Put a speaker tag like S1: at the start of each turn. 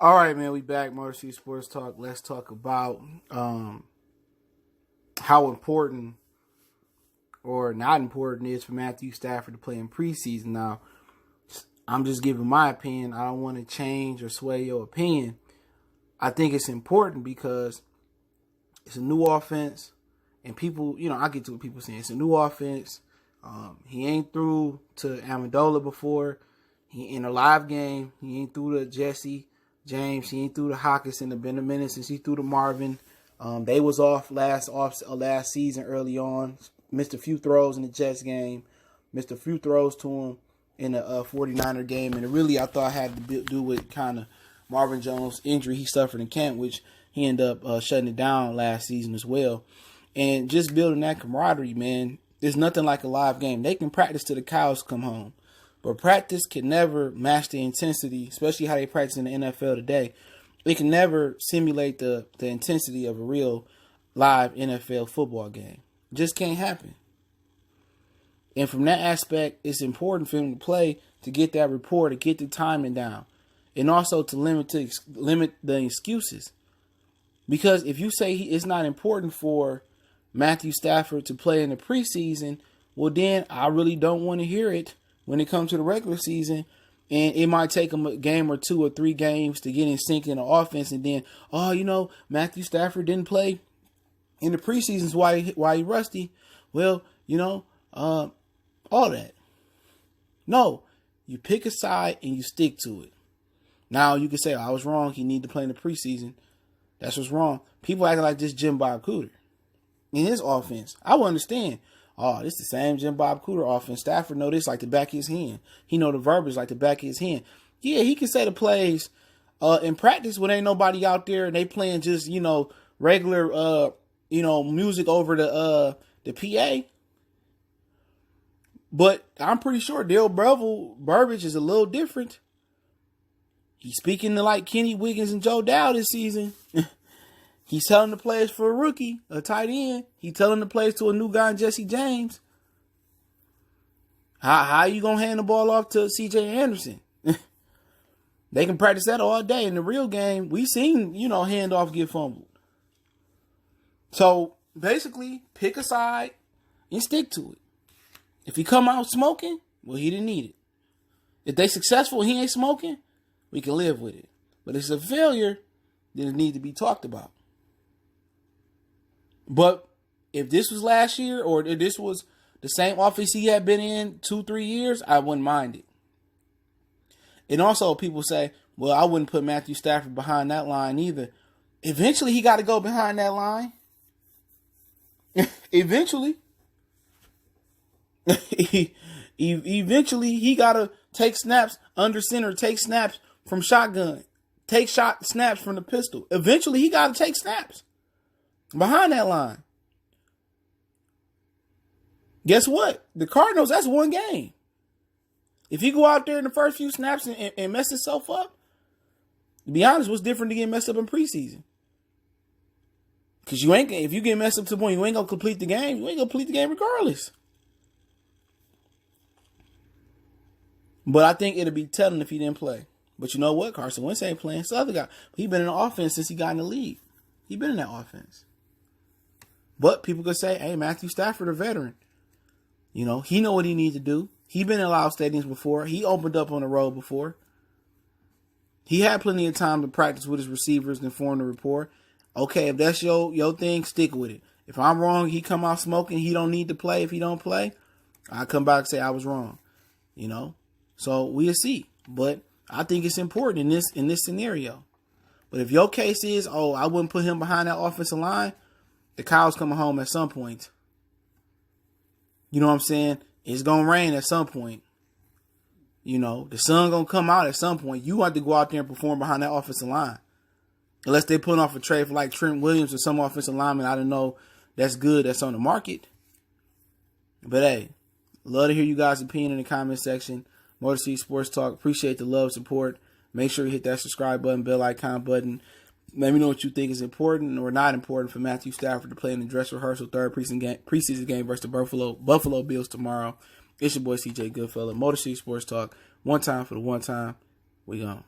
S1: All right, man, we back. Motor City Sports Talk. Let's talk about how important or not important it is for Matthew Stafford to play in preseason. Now, I'm just giving my opinion. I don't want to change or sway your opinion. I think it's important because it's a new offense, and people, I get to what people saying. It's a new offense. He ain't threw to Amendola before. He in a live game. He ain't threw to Jesse James. He ain't threw to Hawkinson. It's been a minute since he threw to Marvin. They was off last season early on. Missed a few throws in the Jets game. Missed a few throws to him in the 49er game. And it really, I thought, had to do with kind of Marvin Jones' injury he suffered in camp, which he ended up shutting it down last season as well. And just building that camaraderie, man, there's nothing like a live game. They can practice till the cows come home. But practice can never match the intensity, especially how they practice in the NFL today. It can never simulate the intensity of a real live NFL football game. It just can't happen. And from that aspect, it's important for him to play, to get that rapport, to get the timing down, and also to limit the excuses. Because if you say it's not important for Matthew Stafford to play in the preseason, well, then I really don't want to hear it when it comes to the regular season. And it might take him a game or 2 or 3 games to get in sync in the offense. And then, Matthew Stafford didn't play in the preseasons why he rusty. Well, all that. No, you pick a side and you stick to it. Now you can say, I was wrong. He need to play in the preseason. That's what's wrong. People acting like this Jim Bob Cooter in his offense. I would understand. Oh, this is the same Jim Bob Cooter offense. Stafford know this like the back of his hand. He know the verbiage like the back of his hand. Yeah, he can say the plays in practice when ain't nobody out there and they playing just, regular, music over the PA. But I'm pretty sure Dale Breville verbiage is a little different. He's speaking to like Kenny Wiggins and Joe Dow this season. He's telling the plays for a rookie, a tight end. He's telling the plays to a new guy, Jesse James. How you going to hand the ball off to C.J. Anderson? They can practice that all day. In the real game, we seen, handoff get fumbled. So, basically, pick a side and stick to it. If he come out smoking, well, he didn't need it. If they successful, he ain't smoking, we can live with it. But if it's a failure, then it need to be talked about. But if this was last year or if this was the same office he had been in 2-3 years, I wouldn't mind it. And also people say, well, I wouldn't put Matthew Stafford behind that line either. Eventually he got to go behind that line. Eventually. Eventually he got to take snaps under center, take snaps from shotgun, take snaps from the pistol. Eventually he got to take snaps behind that line. Guess what? The Cardinals, that's one game. If he go out there in the first few snaps and mess himself up, to be honest, what's different to get messed up in preseason? Because if you get messed up to the point you ain't going to complete the game, you ain't going to complete the game regardless. But I think it'll be telling if he didn't play. But you know what? Carson Wentz ain't playing. It's the other guy. He been in the offense since he got in the league. He been in that offense. But people could say, hey, Matthew Stafford, a veteran. He know what he needs to do. He been in loud stadiums before. He opened up on the road before. He had plenty of time to practice with his receivers and form the rapport. Okay, if that's your thing, stick with it. If I'm wrong, he come out smoking, he don't need to play. If he don't play, I come back and say I was wrong. So we'll see. But I think it's important in this scenario. But if your case is, I wouldn't put him behind that offensive line, the cows coming home at some point. You know what I'm saying? It's going to rain at some point. The sun going to come out at some point. You have to go out there and perform behind that offensive line. Unless they put off a trade for like Trent Williams or some offensive lineman, I don't know, that's good, that's on the market. But hey, love to hear you guys' opinion in the comment section. Motor City Sports Talk. Appreciate the love, support. Make sure you hit that subscribe button, bell icon button. Let me know what you think is important or not important for Matthew Stafford to play in the dress rehearsal third preseason game versus the Buffalo Bills tomorrow. It's your boy CJ Goodfellow. Motor City Sports Talk. One time for the one time. We gone.